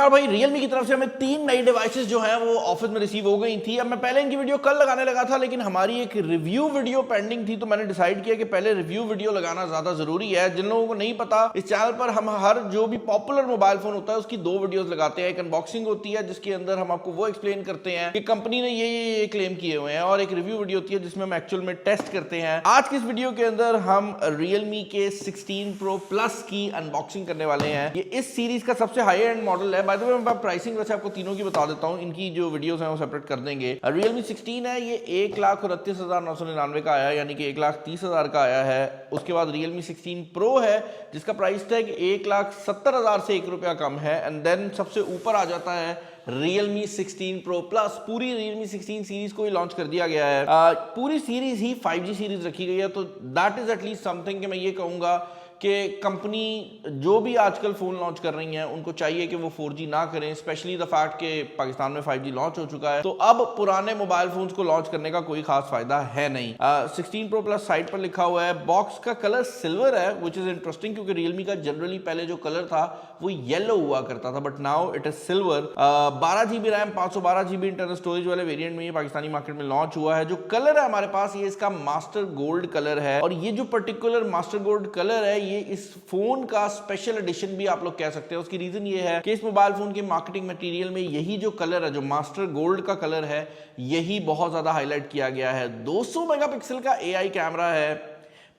भाई रियलमी की तरफ से हमें 3 नई डिवाइसेस जो हैं वो ऑफिस में रिसीव हो गई थी। अब मैं पहले इनकी वीडियो कल लगाने लगा था, लेकिन हमारी एक रिव्यू वीडियो पेंडिंग थी, तो मैंने डिसाइड किया कि पहले रिव्यू वीडियो लगाना ज्यादा जरूरी है। जिन लोगों को नहीं पता, इस चैनल पर हम हर जो भी पॉपुलर मोबाइल फोन होता है उसकी 2 वीडियोस लगाते हैं। एक अनबॉक्सिंग होती है जिसके अंदर हम आपको वो एक्सप्लेन करते हैं कि कंपनी ने ये क्लेम किए हुए हैं, और एक रिव्यू वीडियो होती है जिसमें हम एक्चुअल में टेस्ट करते हैं। आज की इस वीडियो के अंदर हम रियलमी के 16 प्रो प्लस की अनबॉक्सिंग करने वाले हैं। ये इस सीरीज का सबसे हाई एंड मॉडल है। बाय द वे मैं प्राइसिंग वैसे आपको तीनों की बता देता हूं, इनकी जो वीडियोस हैं वो सेपरेट कर देंगे। Realme 16 है, ये 1,29,999 का आया है, यानी कि 1,30,000 का आया है। उसके बाद Realme 16 Pro है जिसका प्राइस टैग 1,70,000 से ₹1 कम है। एंड देन सबसे ऊपर आ जाता है Realme 16 Pro Plus। पूरी Realme 16 सीरीज को ही लॉन्च कर दिया गया है। पूरी सीरीज ही 5G सीरीज रखी गई है, तो दैट इज एटलीस्ट समथिंग कि मैं ये कहूंगा कि कंपनी जो भी आजकल फ़ोन लॉन्च कर रही हैं उनको चाहिए कि वो 4G ना करें, स्पेशली द फैक्ट कि पाकिस्तान में 5G लॉन्च हो चुका है, तो अब पुराने मोबाइल फोन्स को लॉन्च करने का कोई खास फायदा है नहीं। 16 प्रो प्लस साइड पर लिखा हुआ है। बॉक्स का कलर सिल्वर है, विच इज इंटरेस्टिंग, क्योंकि रियलमी का जनरली पहले जो कलर था वो येलो हुआ करता था, but now it is silver. 12GB RAM 512GB internal storage वाले वेरिएंट में ये पाकिस्तानी मार्केट में लॉन्च हुआ है। जो कलर है हमारे पास, ये इसका मास्टर गोल्ड कलर है, और ये जो पर्टिकुलर मास्टर गोल्ड कलर है ये इस फोन का स्पेशल एडिशन भी आप लोग कह सकते हैं। उसकी रीजन ये है कि इस मोबाइल फोन के मार्केटिंग मटेरियल में यही जो कलर है, जो मास्टर गोल्ड का कलर है, यही बहुत ज्यादा हाईलाइट किया गया है। 200 मेगापिक्सल का एआई कैमरा है,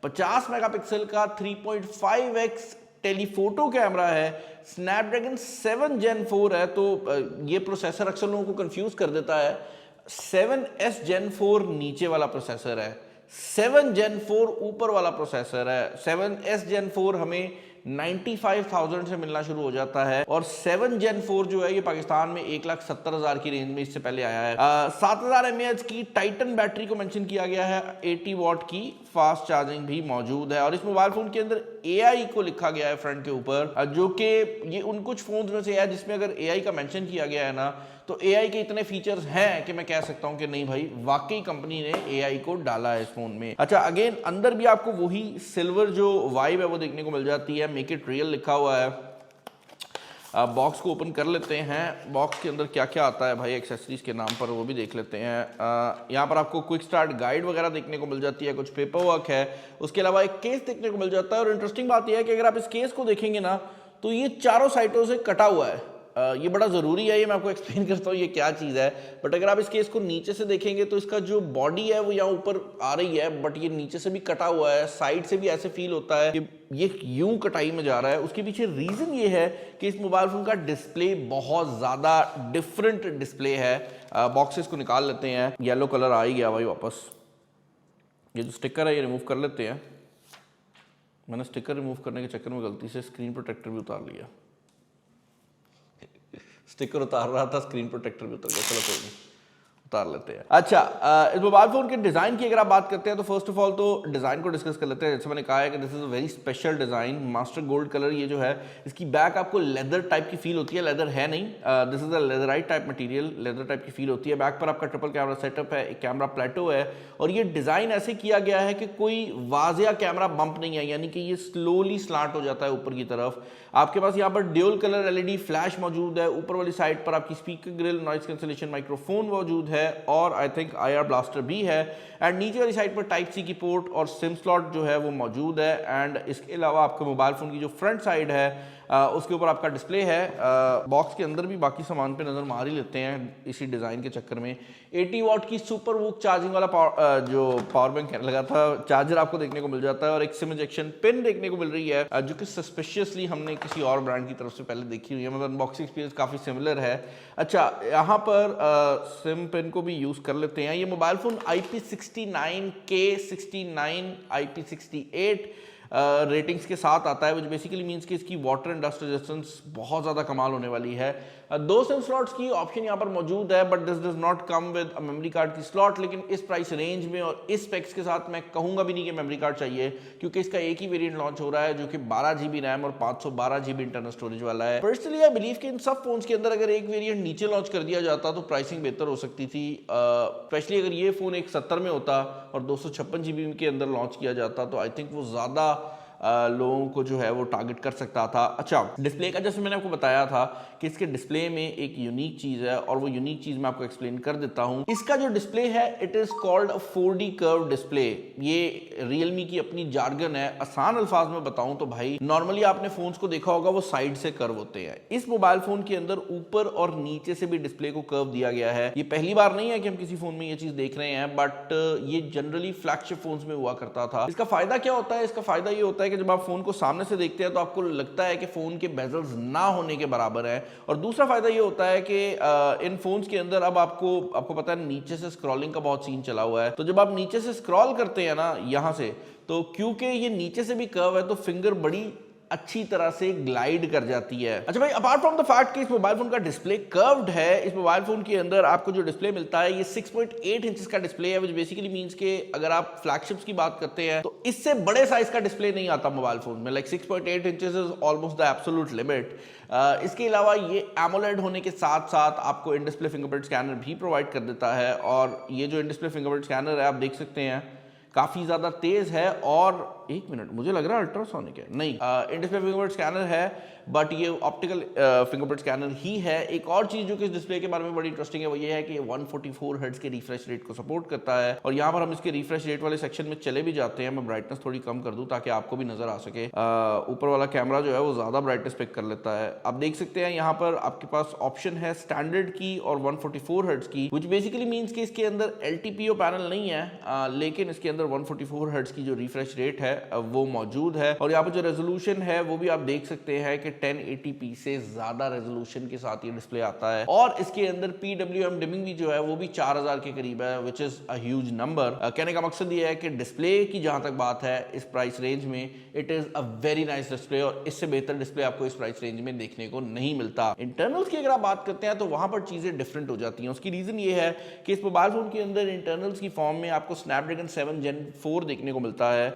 50 मेगापिक्सल का 3.5x टेलीफोटो कैमरा है, स्नैपड्रैगन 7 Gen 4 है। तो ये प्रोसेसर अक्सर लोगों को कंफ्यूज कर देता है। 7S Gen 4 नीचे वाला प्रोसेसर है, 7 Gen 4 ऊपर वाला प्रोसेसर है। 7S Gen 4 हमें 95,000 से मिलना शुरू हो जाता है, और 7 Gen 4 जो है ये पाकिस्तान में 1,70,000 की रेंज में इससे पहले आया है। 7000 mAh की टाइटन बैटरी को मेंशन किया गया है। 80 वॉट की फास्ट चार्जिंग भी मौजूद है, और इस मोबाइल फोन के अंदर AI को लिखा गया है फ्रंट के ऊपर, जो कि ये उन कुछ फोन्स में से है जिसमें अगर AI का मेंशन किया गया है ना, तो AI के इतने फीचर्स हैं कि मैं कह सकता हूं कि नहीं भाई, वाकई कंपनी ने AI को डाला है इस फोन में। अच्छा, अगेन अंदर भी आपको वही सिल्वर जो वाइब है वो देखने को मिल जाती है। मेक इट रियल लिखा हुआ है। बॉक्स को ओपन कर लेते हैं। बॉक्स के अंदर क्या क्या आता है भाई एक्सेसरीज के नाम पर, वो भी देख लेते हैं। यहाँ पर आपको क्विक स्टार्ट गाइड वगैरह देखने को मिल जाती है, कुछ पेपर वर्क है, उसके अलावा एक केस देखने को मिल जाता है। और इंटरेस्टिंग बात यह है कि अगर आप इस केस को देखेंगे ना, तो ये चारों साइडों से कटा हुआ है। ये बड़ा ज़रूरी है, ये मैं आपको एक्सप्लेन करता हूँ ये क्या चीज़ है। बट अगर आप इस केस को नीचे से देखेंगे तो इसका जो बॉडी है वो यहाँ ऊपर आ रही है, बट ये नीचे से भी कटा हुआ है, साइड से भी ऐसे फील होता है कि ये यूं कटाई में जा रहा है। उसके पीछे रीज़न ये है कि इस मोबाइल फोन का डिस्प्ले बहुत ज़्यादा डिफरेंट डिस्प्ले है। बॉक्सेस को निकाल लेते हैं। येलो कलर आ ही गया भाई वापस। ये जो स्टिकर है ये रिमूव कर लेते हैं। मैंने स्टिकर रिमूव करने के चक्कर में गलती से स्क्रीन प्रोटेक्टर भी उतार लिया। स्टिकर उतार रहा था, स्क्रीन प्रोटेक्टर भी उतर गया। चलो कोई नहीं, उतार लेते हैं। अच्छा, इस मोबाइल फोन के डिजाइन की अगर आप बात करते हैं तो फर्स्ट ऑफ ऑल तो डिजाइन को डिस्कस कर लेते हैं। जैसे मैंने कहा है कि this is a very special design. Master gold colour ये जो है, इसकी बैक आपको लेदर टाइप की फील होती है। लेदर है नहीं, this is a leatherette type material, leather type की फील होती है। बैक पर आपका ट्रिपल कैमरा सेटअप है, एक कैमरा प्लेटो है, और ये डिजाइन ऐसे किया गया है कि कोई वाजिया कैमरा बम्प नहीं है, यानी कि ये स्लोली स्लांट हो जाता है ऊपर की तरफ। आपके पास यहाँ पर ड्यूल कलर LED फ्लैश मौजूद है। ऊपर वाली साइड पर आपकी speaker grill, noise cancellation microphone मौजूद है, और आई थिंक IR ब्लास्टर भी है। एंड नीचे वाली साइड पर टाइप C की पोर्ट और सिम स्लॉट जो है वो मौजूद है। एंड इसके अलावा आपके मोबाइल फोन की जो फ्रंट साइड है उसके ऊपर आपका डिस्प्ले है। बॉक्स के अंदर भी बाकी सामान पे नजर मार ही लेते हैं इसी डिजाइन के चक्कर में। 80 वॉट की सुपर वूक चार्जिंग वाला जो पावर बैंक लगा था, चार्जर आपको देखने को मिल जाता है, और एक सिम इंजेक्शन पिन देखने को मिल रही है, जो कि सस्पिशियसली हमने किसी और ब्रांड की तरफ से पहले देखी हुई है। मतलब अनबॉक्सिंग एक्सपीरियंस काफी सिमिलर है। अच्छा, यहाँ पर सिम पिन को भी यूज कर लेते हैं। ये mobile phone IP69, K69, IP68 ratings के साथ आता है, विच बेसिकली मीन्स कि इसकी वाटर एंड डस्ट रेजिस्टेंस बहुत ज़्यादा कमाल होने वाली है। 2 सिम स्लॉट्स की ऑप्शन यहाँ पर मौजूद है, but this does not come with a memory card की स्लॉट। लेकिन इस प्राइस रेंज में और इस स्पेक्स के साथ मैं कहूँगा भी नहीं कि मेमोरी कार्ड चाहिए, क्योंकि इसका एक ही वेरिएंट लॉन्च हो रहा है जो कि 12GB रैम और 512GB इंटरनल स्टोरेज वाला है। पर्सनली आई बिलीव कि इन सब फोन्स के अंदर अगर एक वेरिएंट नीचे लॉन्च कर दिया जाता तो प्राइसिंग बेहतर हो सकती थी। स्पेशली अगर ये फोन 170 में होता और 256GB के अंदर लॉन्च किया जाता, तो आई थिंक वो ज़्यादा लोगों को जो है वो टारगेट कर सकता था। अच्छा, डिस्प्ले का जैसे मैंने आपको बताया था कि इसके डिस्प्ले में एक यूनिक चीज़ है और वो यूनिक चीज़ मैं आपको एक्सप्लेन कर देता हूँ। इसका जो डिस्प्ले है it is called 4D curve display. ये रियलमी की अपनी जार्गन है। आसान अल्फाज में बताऊं तो भाई नॉर्मली आपने फोन्स को देखा होगा वो साइड से कर्व होते हैं। इस मोबाइल फोन के अंदर ऊपर और नीचे से भी डिस्प्ले को कर्व दिया गया है। ये पहली बार नहीं है कि हम किसी फोन में ये चीज देख रहे हैं, बट ये जनरली फ्लैगशिप फोन्स में हुआ करता था। इसका फायदा क्या होता है? इसका फायदा ये होता है कि जब आप फोन को सामने से देखते हैं तो आपको लगता है कि फोन के बेजल्स ना होने के बराबर है। और दूसरा फायदा ये होता है कि इन फोन्स के अंदर अब आपको पता है नीचे से स्क्रॉलिंग का बहुत सीन चला हुआ है। तो जब आप नीचे से स्क्रॉल करते हैं ना यहां से, तो क्योंकि ये नीचे से भी कर्व है तो फिंगर बड़ी अच्छी तरह से ग्लाइड कर जाती है। अच्छा भाई, अपार्ट फ्रॉम द फैक्ट कि इस मोबाइल फोन का डिस्प्ले कर्व्ड है, इस मोबाइल फोन के अंदर आपको जो डिस्प्ले मिलता है ये 6.8 इंचेस का डिस्प्ले है, विच बेसिकली मींस के अगर आप फ्लैगशिप्स की बात करते हैं तो इससे बड़े साइज का डिस्प्ले नहीं आता मोबाइल फोन में। Like 6.8 inches is almost the absolute limit. इसके अलावा ये एमोलेड होने के साथ साथ आपको इन डिस्प्ले फिंगरप्रिंट स्कैनर भी प्रोवाइड कर देता है। और ये जो इन डिस्प्ले फिंगरप्रिंट स्कैनर है आप देख सकते हैं काफी ज्यादा तेज है। और एक मिनट, मुझे लग रहा है अल्ट्रासोनिक है, नहीं, इन डिस्प्ले फिंगरप्रिंट स्कैनर है बट ये ऑप्टिकल फिंगरप्रिंट स्कैनर ही है। एक और चीज जो कि इस डिस्प्ले के बारे में बड़ी इंटरेस्टिंग है वो ये है कि ये 144 हर्ट्ज के रिफ्रेश रेट को सपोर्ट करता है। और यहाँ पर हम इसके रिफ्रेश रेट वाले सेक्शन में चले भी जाते हैं। मैं ब्राइटनेस थोड़ी कम कर दूं ताकि आपको भी नजर आ सके। ऊपर वाला कैमरा जो है वो ज्यादा ब्राइटनेस पिक कर लेता है। आप देख सकते हैं यहाँ पर आपके पास ऑप्शन है स्टैंडर्ड की और 144 हर्ट्ज की, विच बेसिकली मीन्स कि इसके अंदर LTPO पैनल नहीं है, लेकिन इसके अंदर 144 हर्ट्ज की जो रिफ्रेश रेट है वो मौजूद है। और यहाँ पर जो रेजोल्यूशन है वो भी आप देख सकते हैं कि 1080p से ज्यादा रेजोल्यूशन के साथ ये डिस्प्ले आता है। और इसके अंदर PWM डिमिंग भी जो है वो भी 4000 के करीब है, which is a huge number. कहने का मकसद ये है कि डिस्प्ले की जहां तक बात है इस प्राइस रेंज में it is a very nice display, और इससे बेहतर डिस्प्ले आपको इस प्राइस रेंज में देखने को नहीं मिलता। इंटरनल्स की अगर आप बात करते हैं तो वहां पर चीजें डिफरेंट हो जाती हैं। उसकी रीजन ये है कि इस मोबाइल फोन के अंदर इंटरनल्स की फॉर्म में आपको स्नैपड्रैगन 7 Gen 4 देखने को मिलता है।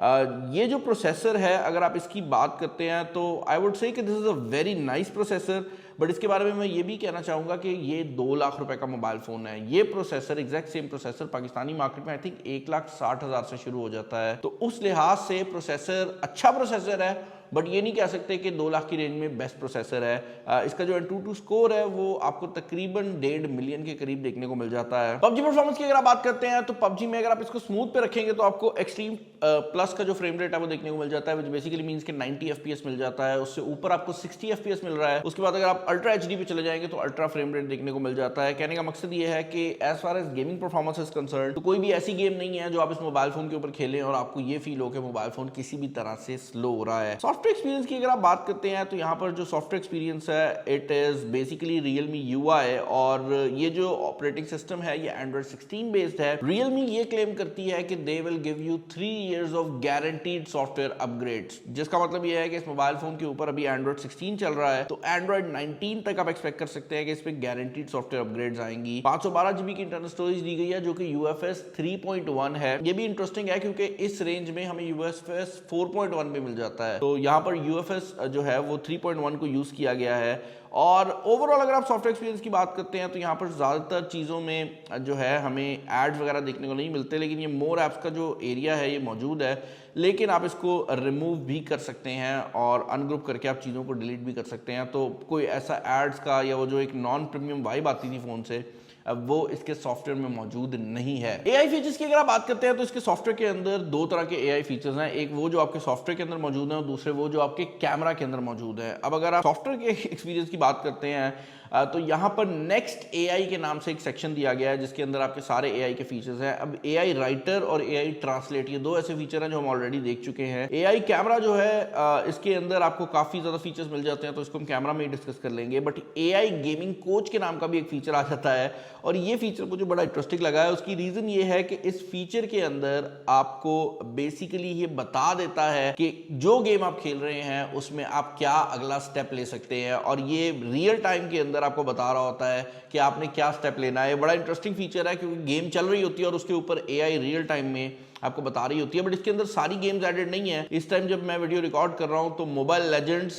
ये जो प्रोसेसर है अगर आप इसकी बात करते हैं तो आई वुड से कि this is a very nice processor, but इसके बारे में मैं ये भी कहना चाहूंगा कि ये 2 लाख रुपए का मोबाइल फोन है। ये processor, exact same processor Pakistani market में आई थिंक 1,60,000 से शुरू हो जाता है। तो उस लिहाज से प्रोसेसर अच्छा प्रोसेसर है, बट ये नहीं कह सकते कि 2 लाख की रेंज में बेस्ट प्रोसेसर है। इसका जो AnTuTu स्कोर है वो आपको तकरीबन 1.5 मिलियन के करीब देखने को मिल जाता है। PUBG परफॉर्मेंस की अगर आप बात करते हैं तो PUBG में अगर आप इसको स्मूथ पे रखेंगे तो आपको एक्सट्रीम प्लस का जो फ्रेम रेट है वो देखने को मिल जाता है, विच बेसिकली मींस कि 90 FPS मिल जाता है। उससे ऊपर आपको 60 FPS मिल रहा है। उसके बाद अगर आप अल्ट्रा HD पे चले जाएंगे तो अल्ट्रा फ्रेम रेट देखने को मिल जाता है। कहने का मकसद ये है कि as far as gaming performance is concern तो कोई भी ऐसी गेम नहीं है जो आप इस मोबाइल फोन के ऊपर खेलें और आपको ये फील हो कि मोबाइल फोन किसी भी तरह से स्लो हो रहा है। सॉफ्टवेयर एक्सपीरियंस की अगर बात करते हैं तो यहाँ पर जो सॉफ्टवेयर एक्सपीरियंस है it is basically Realme UI, और ये जो ऑपरेटिंग सिस्टम है ये Android 16 बेस्ड है। Realme ये क्लेम करती है कि they will give you 3 years of guaranteed software upgrades, जिसका मतलब ये है कि इस मोबाइल फोन के ऊपर अभी Android 16 चल रहा है तो Android 19 तक आप एक्सपेक्ट कर सकते हैं कि इस पे गारंटीड सॉफ्टवेयर अपग्रेड्स आएंगी। 512 GB की इंटरनल स्टोरेज दी गई है जो कि UFS 3.1 है। ये भी इंटरेस्टिंग है क्योंकि इस रेंज में हमें UFS 4.1 भी मिल जाता है। तो यहाँ पर UFS जो है वो 3.1 को यूज किया गया है। और ओवरऑल अगर आप सॉफ्टवेयर एक्सपीरियंस की बात करते हैं तो यहाँ पर ज़्यादातर चीज़ों में जो है हमें एड्स वगैरह देखने को नहीं मिलते, लेकिन ये मोर ऐप्स का जो एरिया है ये मौजूद है, लेकिन आप इसको रिमूव भी कर सकते हैं और अनग्रुप करके आप चीज़ों को डिलीट भी कर सकते हैं। तो कोई ऐसा एड्स का या वो जो एक नॉन प्रीमियम वाइब आती थी फ़ोन से वो इसके सॉफ्टवेयर में मौजूद नहीं है। AI फीचर्स की अगर आप बात करते हैं तो इसके सॉफ्टवेयर के अंदर 2 तरह के AI फीचर्स हैं। एक वो जो आपके सॉफ्टवेयर के अंदर मौजूद है और दूसरे वो जो आपके कैमरा के अंदर मौजूद है। अब अगर आप सॉफ्टवेयर के एक्सपीरियंस की बात करते हैं तो यहाँ पर नेक्स्ट AI के नाम से एक सेक्शन दिया गया है जिसके अंदर आपके सारे AI के फीचर्स हैं। अब AI राइटर और AI ट्रांसलेट, ये 2 ऐसे फीचर हैं जो हम ऑलरेडी देख चुके हैं। AI कैमरा जो है इसके अंदर आपको काफी ज्यादा फीचर्स मिल जाते हैं तो इसको हम कैमरा में ही डिस्कस कर लेंगे। बट AI गेमिंग कोच के नाम का भी एक फीचर आ जाता है और ये फीचर मुझे बड़ा इंटरेस्टिंग लगा है। उसकी रीजन ये है कि इस फीचर के अंदर आपको बेसिकली ये बता देता है कि जो गेम आप खेल रहे हैं उसमें आप क्या अगला स्टेप ले सकते हैं, और ये रियल टाइम के अंदर आपको बता रहा होता है कि आपने क्या स्टेप लेना है। बड़ा इंटरेस्टिंग फीचर है क्योंकि गेम चल रही होती है और उसके ऊपर AI रियल टाइम में आपको बता रही होती है, बट इसके अंदर सारी गेम्स एडेड नहीं है। इस टाइम जब मैं वीडियो रिकॉर्ड कर रहा हूँ तो मोबाइल लेजेंड्स,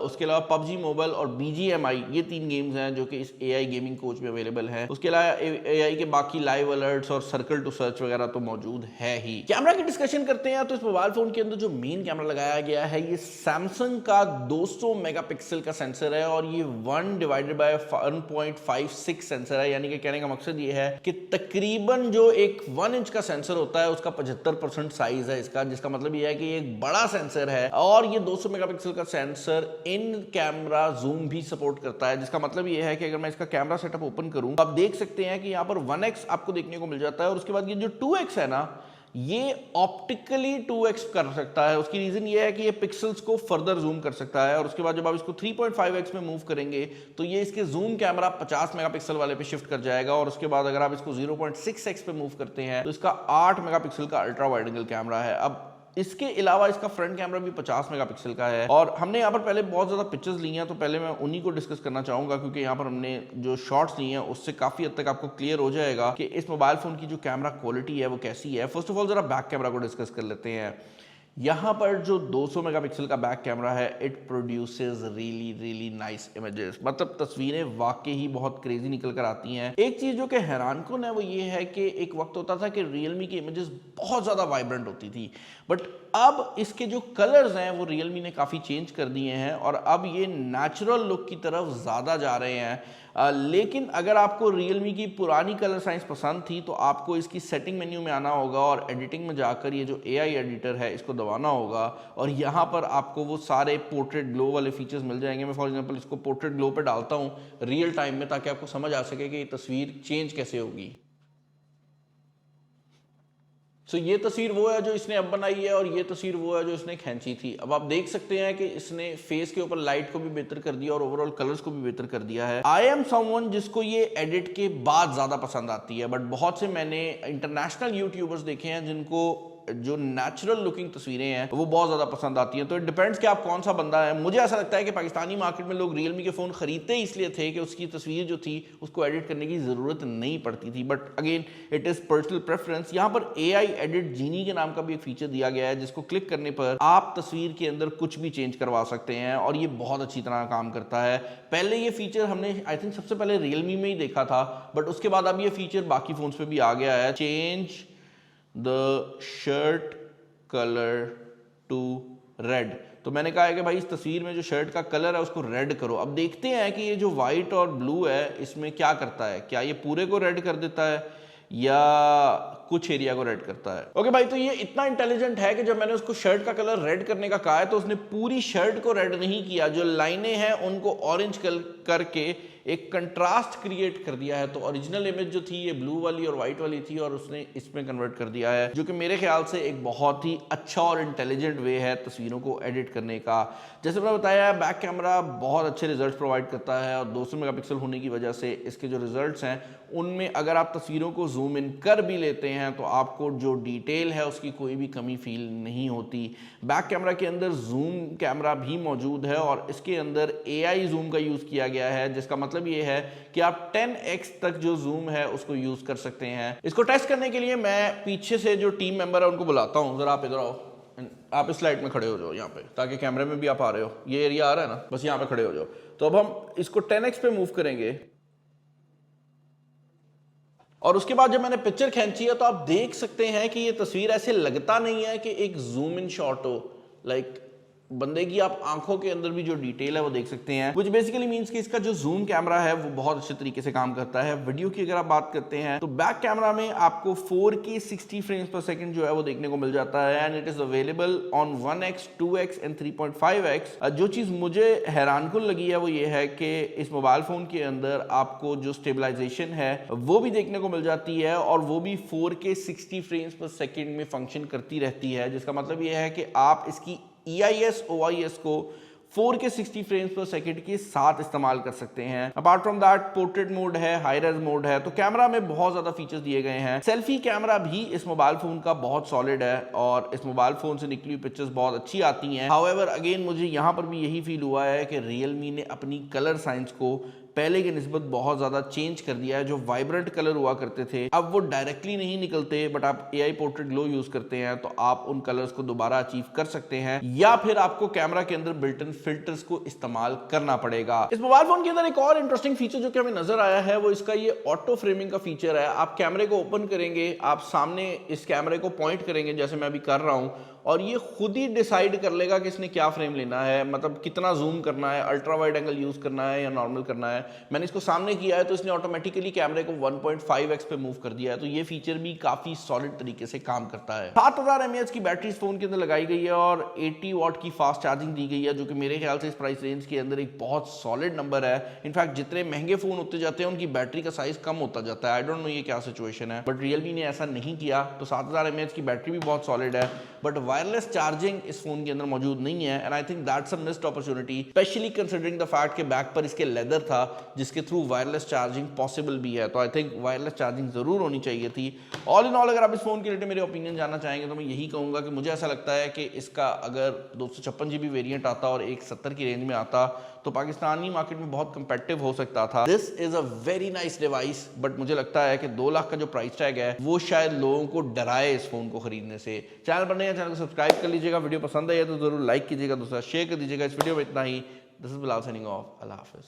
उसके अलावा पबजी मोबाइल और BGMI, ये 3 गेम्स हैं जो कि इस AI गेमिंग कोच में अवेलेबल है। उसके अलावा AI के बाकी लाइव अलर्ट्स और सर्कल टू सर्च वगैरह तो मौजूद है ही। कैमरा की डिस्कशन करते हैं तो इस मोबाइल फोन के अंदर जो मेन कैमरा लगाया गया है ये सैमसंग का 200 मेगापिक्सल का सेंसर है और ये 1/1.56 सेंसर है। यानी कि कहने का मकसद ये है कि तकरीबन जो एक 1 इंच का सेंसर होता है उसका 75% साइज है इसका, जिसका मतलब ये है कि एक बड़ा सेंसर है। और ये 200 मेगापिक्सल का सेंसर इन कैमरा जूम भी सपोर्ट करता है, जिसका मतलब ये है कि अगर मैं इसका कैमरा सेटअप ओपन करूं तो आप देख सकते हैं कि यहाँ पर 1x आपको देखने को मिल जाता है और उसके बाद ये जो 2x है ना, ये ऑप्टिकली 2x कर सकता है। उसकी रीजन ये है कि ये पिक्सल्स को फर्दर जूम कर सकता है और उसके बाद जब आप इसको 3.5x में मूव करेंगे तो ये इसके जूम कैमरा 50 मेगापिक्सल वाले पे शिफ्ट कर जाएगा और उसके बाद अगर आप इसको 0.6x पे मूव करते हैं तो इसका 8 मेगापिक्सल का अल्ट्रा वाइड एंगल कैमरा है। अब इसके अलावा इसका फ्रंट कैमरा भी 50 मेगापिक्सल का है और हमने यहाँ पर पहले बहुत ज़्यादा पिक्चर्स ली हैं, तो पहले मैं उन्हीं को डिस्कस करना चाहूँगा क्योंकि यहाँ पर हमने जो शॉट्स लिए हैं उससे काफ़ी हद तक आपको क्लियर हो जाएगा कि इस मोबाइल फ़ोन की जो कैमरा क्वालिटी है वो कैसी है। फर्स्ट ऑफ ऑल ज़रा बैक कैमरा को डिस्कस कर लेते हैं। यहाँ पर जो 200 मेगापिक्सल का बैक कैमरा है it produces really nice images, मतलब तस्वीरें वाकई ही बहुत क्रेजी निकल कर आती हैं। एक चीज़ जो कि हैरानकुन है वो ये है कि एक वक्त होता था कि रियलमी की इमेजेस बहुत ज़्यादा वाइब्रेंट होती थी, बट अब इसके जो कलर्स हैं वो रियलमी ने काफ़ी चेंज कर दिए हैं और अब ये नेचुरल लुक की तरफ ज़्यादा जा रहे हैं। लेकिन अगर आपको रियलमी की पुरानी कलर साइंस पसंद थी तो आपको इसकी सेटिंग मेन्यू में आना होगा और एडिटिंग में जाकर ये जो AI एडिटर है इसको दबाना होगा और यहाँ पर आपको वो सारे पोर्ट्रेट ग्लो वाले फीचर्स मिल जाएंगे। मैं फॉर एग्जांपल इसको पोर्ट्रेट ग्लो पे डालता हूँ रियल टाइम में ताकि आपको समझ आ सके कि ये तस्वीर चेंज कैसे होगी। सो ये तस्वीर वो है जो इसने अब बनाई है और ये तस्वीर वो है जो इसने खींची थी। अब आप देख सकते हैं कि इसने फेस के ऊपर लाइट को भी बेहतर कर दिया और ओवरऑल कलर्स को भी बेहतर कर दिया है। आई एम समवन जिसको ये एडिट के बाद ज्यादा पसंद आती है, बट बहुत से मैंने इंटरनेशनल यूट्यूबर्स देखे हैं जिनको जो नेचुरल लुकिंग तस्वीरें हैं वो बहुत ज़्यादा पसंद आती हैं। तो इट डिपेंड्स कि आप कौन सा बंदा है। मुझे ऐसा लगता है कि पाकिस्तानी मार्केट में लोग रियलमी के फ़ोन खरीदते ही इसलिए थे कि उसकी तस्वीर जो थी उसको एडिट करने की ज़रूरत नहीं पड़ती थी, but again it is personal preference. यहाँ पर AI एडिट जीनी के नाम का भी एक फीचर दिया गया है जिसको क्लिक करने पर आप तस्वीर के अंदर कुछ भी चेंज करवा सकते हैं और ये बहुत अच्छी तरह काम करता है। पहले ये फीचर हमने आई थिंक सबसे पहले रियलमी में ही देखा था, बट उसके बाद अब ये फीचर बाकी फ़ोन्स पे भी आ गया है। Change the shirt colour to red. तो मैंने कहा है कि भाई इस तस्वीर में जो शर्ट का कलर है उसको रेड करो। अब देखते हैं कि ये जो वाइट और ब्लू है इसमें क्या करता है, क्या ये पूरे को रेड कर देता है या कुछ एरिया को रेड करता है। ओके भाई, तो ये इतना इंटेलिजेंट है कि जब मैंने उसको शर्ट का कलर रेड करने का कहा है तो उसने पूरी शर्ट को रेड नहीं किया, जो लाइनें हैं उनको ऑरेंज करके एक कंट्रास्ट क्रिएट कर दिया है। तो ओरिजिनल इमेज जो थी ये ब्लू वाली और व्हाइट वाली थी और उसने इसमें कन्वर्ट कर दिया है, जो कि मेरे ख्याल से एक बहुत ही अच्छा और इंटेलिजेंट वे है तस्वीरों को एडिट करने का। जैसे मैंने बताया बैक कैमरा बहुत अच्छे रिजल्ट प्रोवाइड करता है और 200 मेगापिक्सल होने की वजह से इसके जो रिजल्ट्स हैं उनमें अगर आप तस्वीरों को जूम इन कर भी लेते हैं तो आपको जो डिटेल है उसकी कोई भी कमी फील नहीं होती। बैक कैमरा के अंदर जूम कैमरा भी मौजूद है और इसके अंदर AI जूम का यूज़ किया गया है, जिसका मतलब ये है कि आप 10x तक जो जूम है उसको यूज़ कर सकते हैं। इसको टेस्ट करने के लिए मैं पीछे से जो टीम मेंबर है उनको बुलाता हूँ। ज़रा आप इधर आओ, आप इस लाइट में खड़े हो जाओ यहाँ पे, ताकि कैमरे में भी आप आ रहे हो, ये एरिया आ रहा है ना, बस यहाँ पे खड़े हो जाओ। तो अब हम इसको 10x पे मूव करेंगे और उसके बाद जब मैंने पिक्चर खींची है तो आप देख सकते हैं कि ये तस्वीर ऐसे लगता नहीं है कि एक जूम इन शॉट हो, लाइक बंदे की आप आंखों के अंदर भी जो डिटेल है वो देख सकते हैं, which बेसिकली मींस कि इसका जो जूम कैमरा है वो बहुत अच्छे तरीके से काम करता है। वीडियो की अगर आप बात करते हैं तो बैक कैमरा में आपको 4K 60 फ्रेम्स पर सेकंड जो है वो देखने को मिल जाता है and it is available on 1x 2x and 3.5x। जो चीज मुझे हैरानकुन लगी है वो ये है कि इस मोबाइल फोन के अंदर आपको जो स्टेबलाइजेशन है वो भी देखने को मिल जाती है और वो भी 4K 60 फ्रेम्स पर सेकंड में फंक्शन करती रहती है, जिसका मतलब ये है कि आप इसकी EIS OIS को 4K 60 फ्रेम्स पर सेकंड के साथ इस्तेमाल कर सकते हैं। Apart from that portrait mode है, हाई रेज मोड है, तो कैमरा में बहुत ज्यादा फीचर्स दिए गए हैं। सेल्फी कैमरा भी इस मोबाइल फोन का बहुत सॉलिड है और इस मोबाइल फोन से निकली हुई पिक्चर्स बहुत अच्छी आती हैं। हाउएवर अगेन मुझे यहाँ पर भी यही फील हुआ है कि रियलमी ने अपनी कलर साइंस को पहले की निस्बत बहुत ज़्यादा चेंज कर दिया है। जो वाइब्रेंट कलर हुआ करते थे अब वो डायरेक्टली नहीं निकलते, बट आप AI पोर्ट्रेट ग्लो यूज़ करते हैं तो आप उन कलर्स को दोबारा अचीव कर सकते हैं, या फिर आपको कैमरा के अंदर बिल्ट इन फिल्टर्स को इस्तेमाल करना पड़ेगा। इस मोबाइल फोन के अंदर एक और इंटरेस्टिंग फीचर जो कि हमें नजर आया है वो इसका ये ऑटो फ्रेमिंग का फीचर है। आप कैमरे को ओपन करेंगे, आप सामने इस कैमरे को पॉइंट करेंगे जैसे मैं अभी कर रहा हूं, और ये खुद ही डिसाइड कर लेगा कि इसने क्या फ्रेम लेना है, मतलब कितना जूम करना है, अल्ट्रा वाइड एंगल यूज करना है या नॉर्मल करना है। मैंने इसको सामने किया है तो इसने ऑटोमेटिकली कैमरे को 1.5x पे मूव कर दिया है, तो ये फीचर भी काफी सॉलिड तरीके से काम करता है। 7000 mAh की बैटरी इस फोन के अंदर लगाई गई है और 80 वॉट की फास्ट चार्जिंग दी गई है, जो कि मेरे ख्याल से इस प्राइस रेंज के अंदर एक बहुत सॉलिड नंबर है। इनफैक्ट जितने महंगे फोन होते जाते हैं उनकी बैटरी का साइज कम होता जाता है। आई डोंट नो ये क्या सिचुएशन है, बट रियलमी ने ऐसा नहीं किया। तो 7000 mAh की बैटरी भी बहुत सॉलिड है, बट वायरलेस चार्जिंग इस फोन के अंदर मौजूद नहीं है, and I think that's a missed opportunity, specially considering the fact के बैक पर इसके लेदर था जिसके थ्रू वायरलेस चार्जिंग पॉसिबल भी है। तो आई थिंक वायरलेस चार्जिंग जरूर होनी चाहिए थी। ऑल इन ऑल अगर आप इस फोन के रिलेटेड मेरे ओपिनियन जानना चाहेंगे तो मैं यही कहूंगा कि मुझे ऐसा लगता है कि इसका अगर 256 GB वेरिएंट आता और 170 की रेंज में आता तो पाकिस्तानी मार्केट में बहुत कंपेटिटिव हो सकता था। This is a very nice device, but मुझे लगता है कि 2 लाख का जो प्राइस टैग है वो शायद लोगों को डराए इस फोन को खरीदने से। चैनल पर नए हैं, चैनल को सब्सक्राइब कर लीजिएगा, वीडियो पसंद आई है तो जरूर लाइक कीजिएगा, दूसरा शेयर कर दीजिएगा। इस वीडियो में इतना ही। This is Bilal signing off. अल्लाह हाफिज।